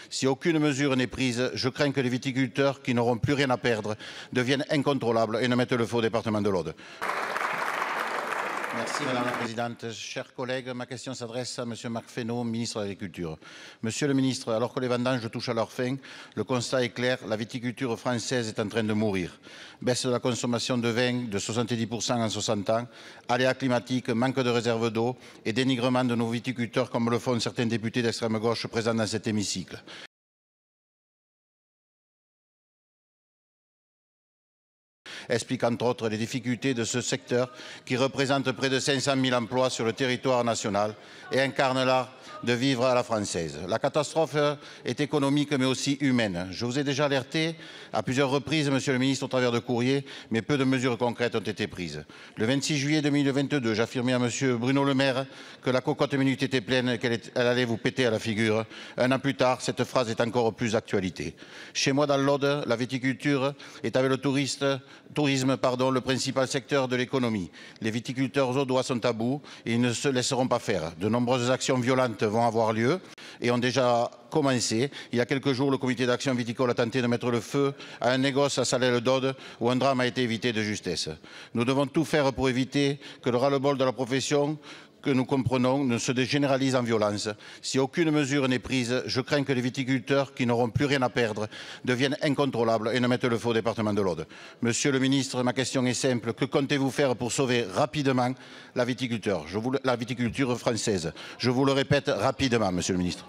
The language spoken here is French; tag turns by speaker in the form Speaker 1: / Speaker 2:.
Speaker 1: Si aucune mesure n'est prise, je crains que les viticulteurs, qui n'auront plus rien à perdre, deviennent incontrôlables et ne mettent le feu au département de l'Aude. Merci Madame la Présidente. Chers collègues, ma question s'adresse à Monsieur Marc Fesneau, ministre de l'Agriculture. Monsieur le ministre, alors que les vendanges touchent à leur fin, le constat est clair, la viticulture française est en train de mourir. Baisse de la consommation de vin de 70% en 60 ans, aléas climatiques, manque de réserves d'eau et dénigrement de nos viticulteurs comme le font certains députés d'extrême gauche présents dans cet hémicycle. Explique entre autres les difficultés de ce secteur qui représente près de 500 000 emplois sur le territoire national et incarne l'art de vivre à la française. La catastrophe est économique mais aussi humaine. Je vous ai déjà alerté à plusieurs reprises, Monsieur le ministre, au travers de courriers, mais peu de mesures concrètes ont été prises. Le 26 juillet 2022, j'affirmais à Monsieur Bruno Le Maire que la cocotte minute était pleine et qu'elle allait vous péter à la figure. Un an plus tard, cette phrase est encore plus d'actualité. Chez moi dans l'Aude, la viticulture est avec le tourisme, le principal secteur de l'économie. Les viticulteurs audois sont à bout et ils ne se laisseront pas faire. De nombreuses actions violentes vont avoir lieu et ont déjà commencé. Il y a quelques jours, le comité d'action viticole a tenté de mettre le feu à un négoce à Salelles-d'Aude où un drame a été évité de justesse. Nous devons tout faire pour éviter que le ras-le-bol de la profession que nous comprenons ne se généralise en violence. Si aucune mesure n'est prise, je crains que les viticulteurs, qui n'auront plus rien à perdre, deviennent incontrôlables et ne mettent le feu au département de l'Aude. Monsieur le ministre, ma question est simple. Que comptez-vous faire pour sauver rapidement la viticulture française? Je vous le répète rapidement, monsieur le ministre.